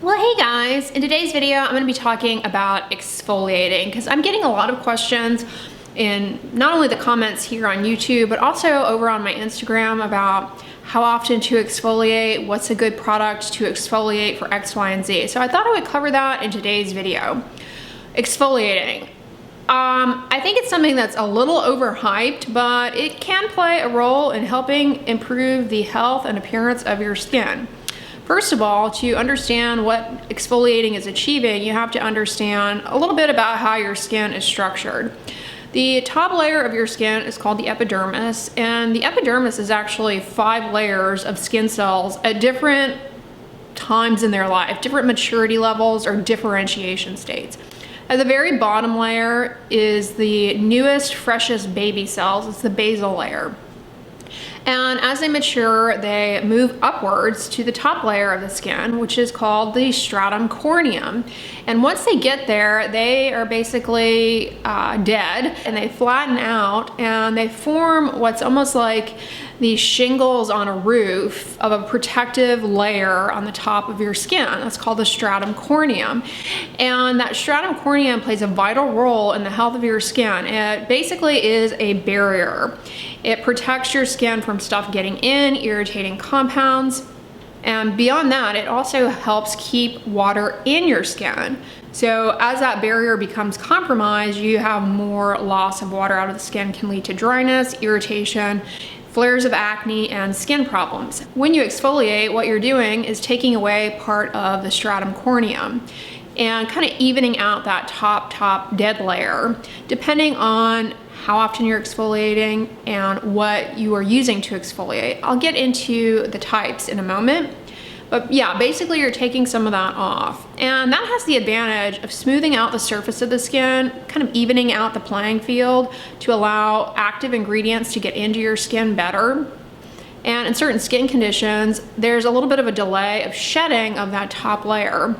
Well, hey guys, in today's video, I'm going to be talking about exfoliating because I'm getting a lot of questions in not only the comments here on YouTube, but also over on my Instagram about how often to exfoliate, what's a good product to exfoliate for X, Y, and Z. So I thought I would cover that in today's video. Exfoliating. I think it's something that's a little overhyped, but it can play a role in helping improve the health and appearance of your skin. First of all, to understand what exfoliating is achieving, you have to understand a little bit about how your skin is structured. The top layer of your skin is called the epidermis, and the epidermis is actually 5 layers of skin cells at different times in their life, different maturity levels or differentiation states. At the very bottom layer is the newest, freshest baby cells. It's the basal layer. And as they mature, they move upwards to the top layer of the skin, which is called the stratum corneum. And once they get there, they are basically dead, and they flatten out and they form what's almost like the shingles on a roof of a protective layer on the top of your skin. That's called the stratum corneum. And that stratum corneum plays a vital role in the health of your skin. It basically is a barrier. It protects your skin from stuff getting in, irritating compounds. And beyond that, it also helps keep water in your skin. So as that barrier becomes compromised, you have more loss of water out of the skin, can lead to dryness, irritation, flares of acne, and skin problems. When you exfoliate, what you're doing is taking away part of the stratum corneum and kind of evening out that top dead layer, depending on how often you're exfoliating and what you are using to exfoliate. I'll get into the types in a moment. But yeah, basically you're taking some of that off. And that has the advantage of smoothing out the surface of the skin, kind of evening out the playing field to allow active ingredients to get into your skin better. And in certain skin conditions, there's a little bit of a delay of shedding of that top layer.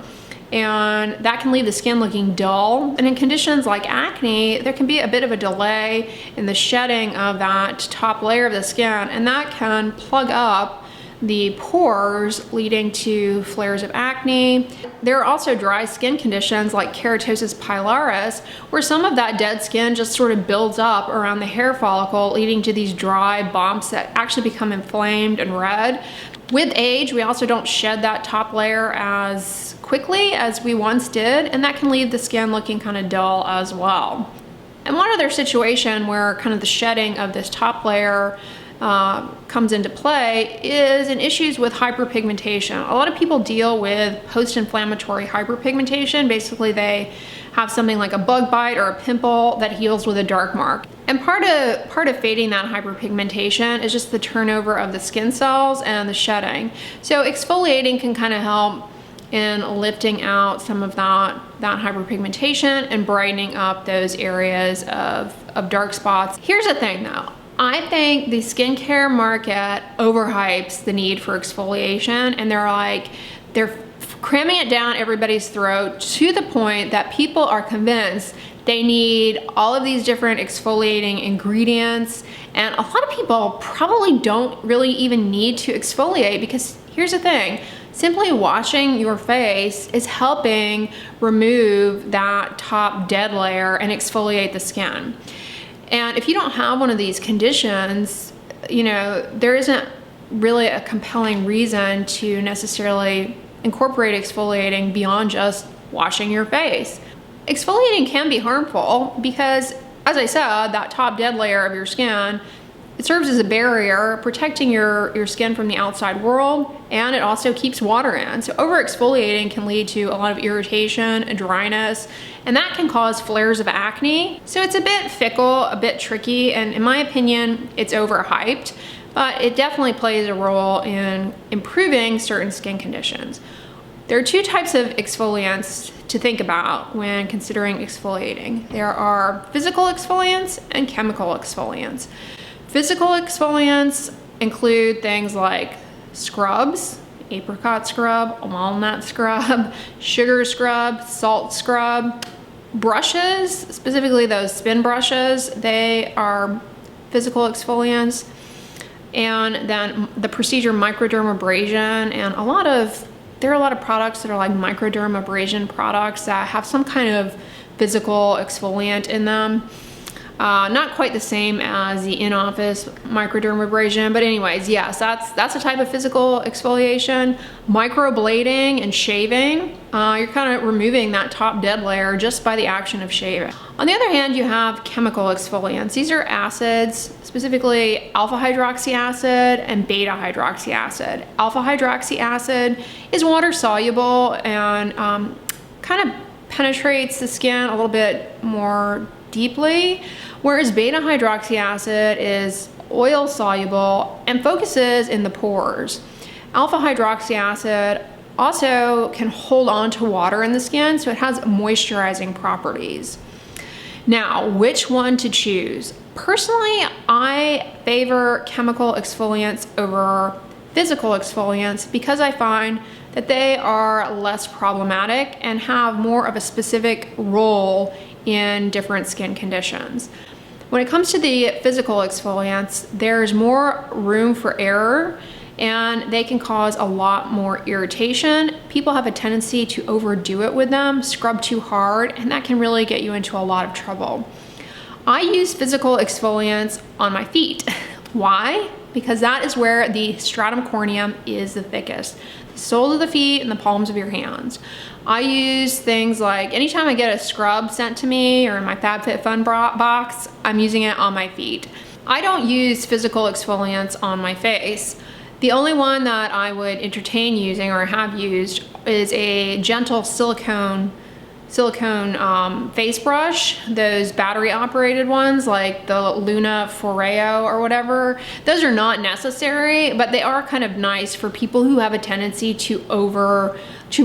And that can leave the skin looking dull. And in conditions like acne, there can be a bit of a delay in the shedding of that top layer of the skin, and that can plug up the pores, leading to flares of acne. There are also dry skin conditions like keratosis pilaris, where some of that dead skin just sort of builds up around the hair follicle, leading to these dry bumps that actually become inflamed and red. With age, we also don't shed that top layer as quickly as we once did, and that can leave the skin looking kind of dull as well. And one other situation where kind of the shedding of this top layer comes into play is in issues with hyperpigmentation. A lot of people deal with post-inflammatory hyperpigmentation. Basically, they have something like a bug bite or a pimple that heals with a dark mark. And part of fading that hyperpigmentation is just the turnover of the skin cells and the shedding. So exfoliating can kind of help in lifting out some of that hyperpigmentation and brightening up those areas of dark spots. Here's the thing though. I think the skincare market overhypes the need for exfoliation, and they're cramming it down everybody's throat to the point that people are convinced they need all of these different exfoliating ingredients. And a lot of people probably don't really even need to exfoliate, because here's the thing, simply washing your face is helping remove that top dead layer and exfoliate the skin. And if you don't have one of these conditions, you know, there isn't really a compelling reason to necessarily incorporate exfoliating beyond just washing your face. Exfoliating can be harmful because, as I said, that top dead layer of your skin, it serves as a barrier protecting your skin from the outside world, and it also keeps water in. So over-exfoliating can lead to a lot of irritation and dryness, and that can cause flares of acne. So it's a bit fickle, a bit tricky, and in my opinion, it's overhyped, but it definitely plays a role in improving certain skin conditions. There are 2 types of exfoliants to think about when considering exfoliating. There are physical exfoliants and chemical exfoliants. Physical exfoliants include things like scrubs, apricot scrub, walnut scrub, sugar scrub, salt scrub. Brushes, specifically those spin brushes, they are physical exfoliants. And then the procedure microdermabrasion and a lot of there are a lot of products that are like microdermabrasion products that have some kind of physical exfoliant in them. Not quite the same as the in-office microdermabrasion, but anyways, yes, that's a type of physical exfoliation. Microblading and shaving, you're kind of removing that top dead layer just by the action of shaving. On the other hand, you have chemical exfoliants. These are acids, specifically alpha hydroxy acid and beta hydroxy acid. Alpha hydroxy acid is water soluble and kind of penetrates the skin a little bit more deeply, whereas beta hydroxy acid is oil soluble and focuses in the pores. Alpha hydroxy acid also can hold on to water in the skin, so it has moisturizing properties. Now, which one to choose? Personally, I favor chemical exfoliants over physical exfoliants because I find that they are less problematic and have more of a specific role in different skin conditions. When it comes to the physical exfoliants, there's more room for error and they can cause a lot more irritation. People have a tendency to overdo it with them, scrub too hard, and that can really get you into a lot of trouble. I use physical exfoliants on my feet. Why? Because that is where the stratum corneum is the thickest. The soles of the feet and the palms of your hands. I use things like, anytime I get a scrub sent to me or in my FabFitFun box, I'm using it on my feet. I don't use physical exfoliants on my face. The only one that I would entertain using or have used is a gentle silicone face brush, those battery operated ones like the Luna Foreo or whatever. Those are not necessary, but they are kind of nice for people who have a tendency to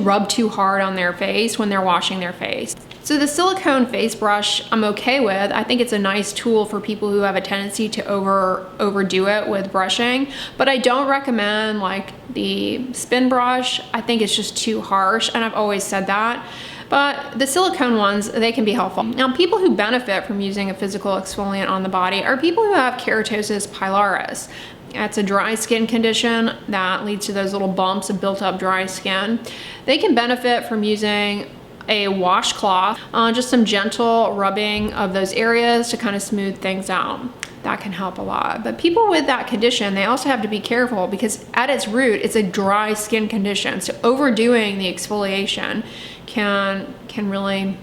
rub too hard on their face when they're washing their face. So the silicone face brush I'm okay with. I think it's a nice tool for people who have a tendency to overdo it with brushing, but I don't recommend like the spin brush. I think it's just too harsh, and I've always said that. But the silicone ones, they can be helpful. Now, people who benefit from using a physical exfoliant on the body are people who have keratosis pilaris. That's a dry skin condition that leads to those little bumps of built up dry skin. They can benefit from using a washcloth, just some gentle rubbing of those areas to kind of smooth things out. That can help a lot. But people with that condition, they also have to be careful because at its root, it's a dry skin condition. So overdoing the exfoliation can really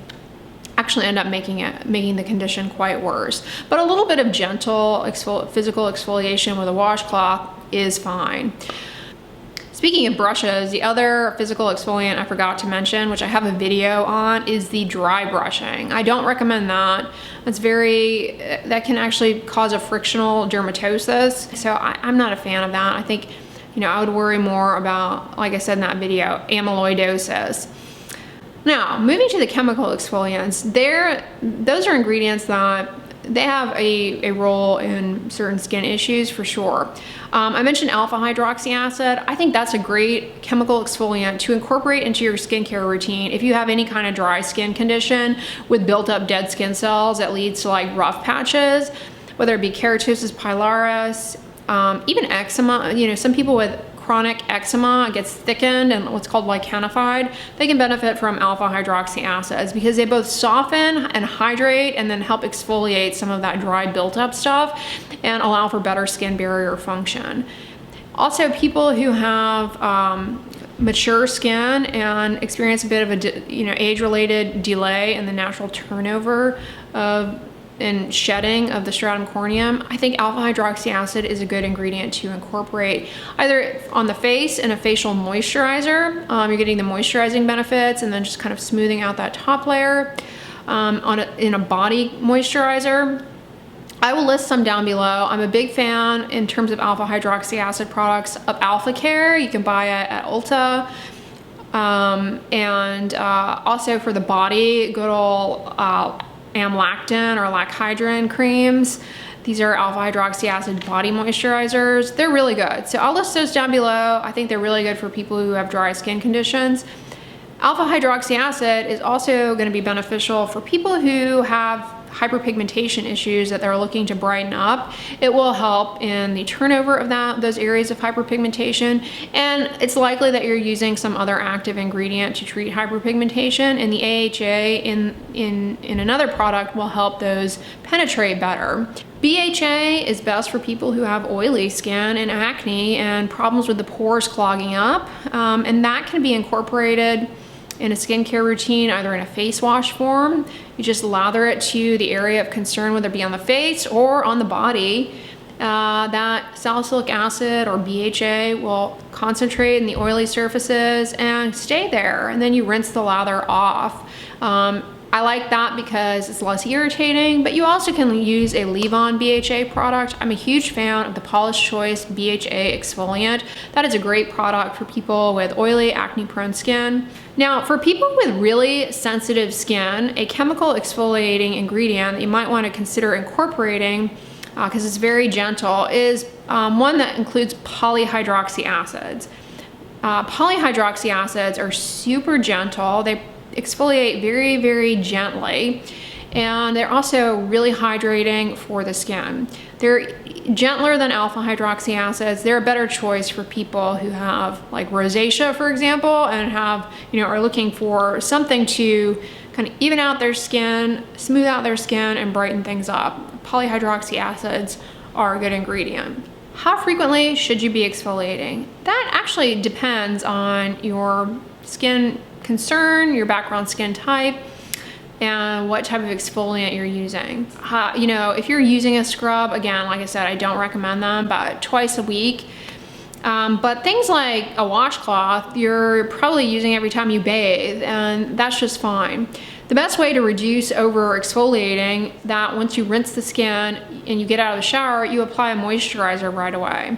actually end up making the condition quite worse. But a little bit of gentle physical exfoliation with a washcloth is fine. Speaking of brushes, the other physical exfoliant I forgot to mention, which I have a video on, is the dry brushing. I don't recommend that. That can actually cause a frictional dermatosis. So I'm not a fan of that. I think, I would worry more about, like I said in that video, amyloidosis. Now, moving to the chemical exfoliants, those are ingredients that they have a role in certain skin issues for sure. I mentioned alpha hydroxy acid. I think that's a great chemical exfoliant to incorporate into your skincare routine if you have any kind of dry skin condition with built up dead skin cells that leads to like rough patches, whether it be keratosis pilaris, even eczema. Some people with chronic eczema gets thickened and what's called lichenified, they can benefit from alpha hydroxy acids because they both soften and hydrate and then help exfoliate some of that dry built up stuff and allow for better skin barrier function. Also, people who have mature skin and experience a bit of a age-related delay in the natural turnover and shedding of the stratum corneum, I think alpha hydroxy acid is a good ingredient to incorporate either on the face in a facial moisturizer. You're getting the moisturizing benefits and then just kind of smoothing out that top layer. In a body moisturizer, I will list some down below. I'm a big fan in terms of alpha hydroxy acid products of Alpha Care. You can buy it at Ulta. Also for the body, good old amlactin or lachydrin creams. These are alpha hydroxy acid body moisturizers. They're really good. So I'll list those down below. I think they're really good for people who have dry skin conditions. Alpha hydroxy acid is also going to be beneficial for people who have hyperpigmentation issues that they're looking to brighten up, it will help in the turnover of those areas of hyperpigmentation. And it's likely that you're using some other active ingredient to treat hyperpigmentation, and the AHA in another product will help those penetrate better. BHA is best for people who have oily skin and acne and problems with the pores clogging up, and that can be incorporated in a skincare routine, either in a face wash form. You just lather it to the area of concern, whether it be on the face or on the body. That salicylic acid or BHA will concentrate in the oily surfaces and stay there, and then you rinse the lather off. I like that because it's less irritating, but you also can use a leave-on BHA product. I'm a huge fan of the Paula's Choice BHA Exfoliant. That is a great product for people with oily, acne-prone skin. Now, for people with really sensitive skin, a chemical exfoliating ingredient that you might want to consider incorporating, because it's very gentle, is one that includes polyhydroxy acids. Polyhydroxy acids are super gentle. They exfoliate very, very gently, and they're also really hydrating for the skin. They're gentler than alpha hydroxy acids. They're a better choice for people who have like rosacea, for example, and are looking for something to kind of even out their skin, smooth out their skin, and brighten things up. Polyhydroxy acids are a good ingredient. How frequently should you be exfoliating? That actually depends on your skin concern, your background skin type, and what type of exfoliant you're using. If you're using a scrub, again, like I said, I don't recommend them, but twice a week. But things like a washcloth, you're probably using every time you bathe, and that's just fine. The best way to reduce over exfoliating, that once you rinse the skin and you get out of the shower, you apply a moisturizer right away.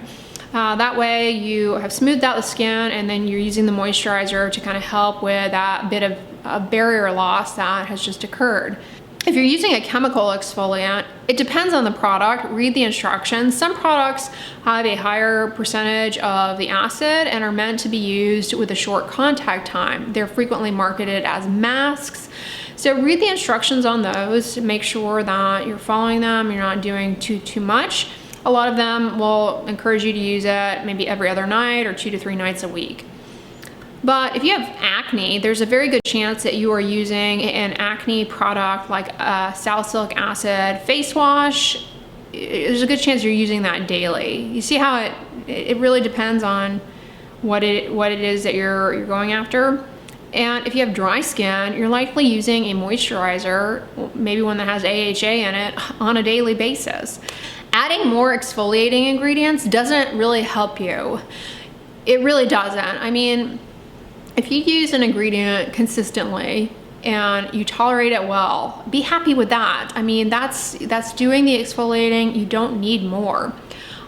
That way you have smoothed out the skin, and then you're using the moisturizer to kind of help with that bit of barrier loss that has just occurred. If you're using a chemical exfoliant, it depends on the product. Read the instructions. Some products have a higher percentage of the acid and are meant to be used with a short contact time. They're frequently marketed as masks. So read the instructions on those. Make sure that you're following them, you're not doing too much. A lot of them will encourage you to use it maybe every other night or 2 to 3 nights a week. But if you have acne, there's a very good chance that you are using an acne product like a salicylic acid face wash. There's a good chance you're using that daily. You see how it really depends on what it is that you're going after. And if you have dry skin, you're likely using a moisturizer, maybe one that has AHA in it, on a daily basis. Adding more exfoliating ingredients doesn't really help you. It really doesn't. I mean, if you use an ingredient consistently and you tolerate it well, be happy with that. I mean, that's doing the exfoliating. You don't need more.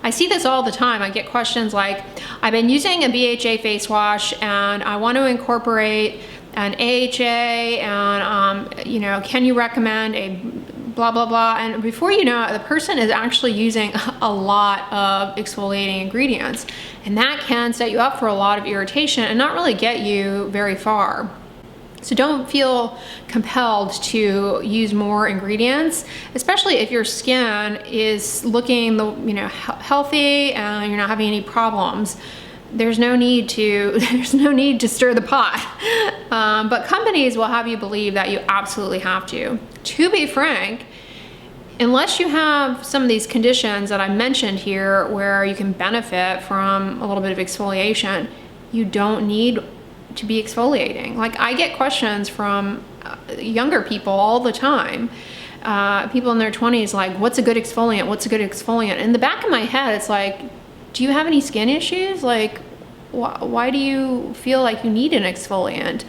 I see this all the time. I get questions like, I've been using a BHA face wash and I want to incorporate an AHA, and can you recommend a blah, blah, blah. And before you know it, the person is actually using a lot of exfoliating ingredients. And that can set you up for a lot of irritation and not really get you very far. So don't feel compelled to use more ingredients, especially if your skin is looking healthy and you're not having any problems. There's no need to stir the pot. But companies will have you believe that you absolutely have to. To be frank, unless you have some of these conditions that I mentioned here where you can benefit from a little bit of exfoliation, you don't need to be exfoliating. Like, I get questions from younger people all the time. People in their 20s like, what's a good exfoliant? What's a good exfoliant? In the back of my head, it's like, do you have any skin issues? Like, why do you feel like you need an exfoliant?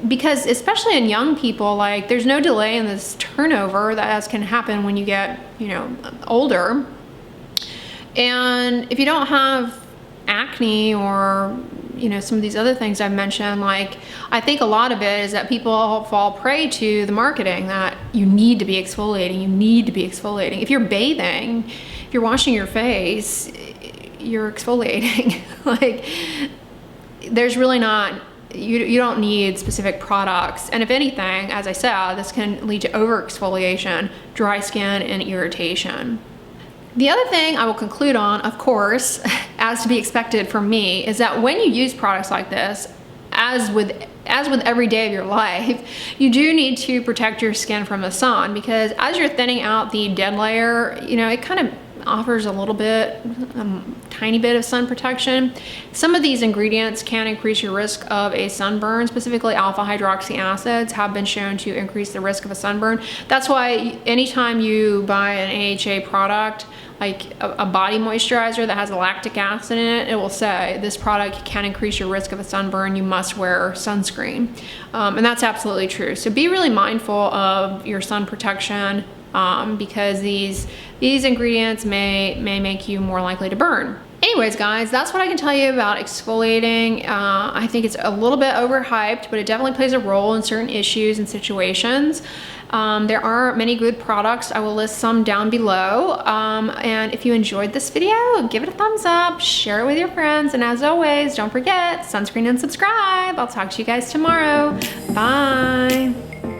Because especially in young people, like, there's no delay in this turnover that can happen when you get, older. And if you don't have acne or some of these other things I've mentioned, like, I think a lot of it is that people fall prey to the marketing that you need to be exfoliating, If you're bathing, if you're washing your face, you're exfoliating. Like, there's really not you don't need specific products. And if anything, as I said, this can lead to over exfoliation, dry skin, and irritation. The other thing I will conclude on, of course, as to be expected from me, is that when you use products like this, as with every day of your life, you do need to protect your skin from the sun, because as you're thinning out the dead layer, you know, it kind of offers a little bit, tiny bit of sun protection. Some of these ingredients can increase your risk of a sunburn. Specifically, alpha hydroxy acids have been shown to increase the risk of a sunburn. That's why anytime you buy an AHA product, like a body moisturizer that has lactic acid in it, it will say this product can increase your risk of a sunburn, you must wear sunscreen. And that's absolutely true. So be really mindful of your sun protection, because these ingredients may make you more likely to burn. Anyways, guys, that's what I can tell you about exfoliating. I think it's a little bit overhyped, but it definitely plays a role in certain issues and situations. There are many good products. I will list some down below. And if you enjoyed this video, give it a thumbs up, share it with your friends, and as always, don't forget, sunscreen and subscribe. I'll talk to you guys tomorrow. Bye.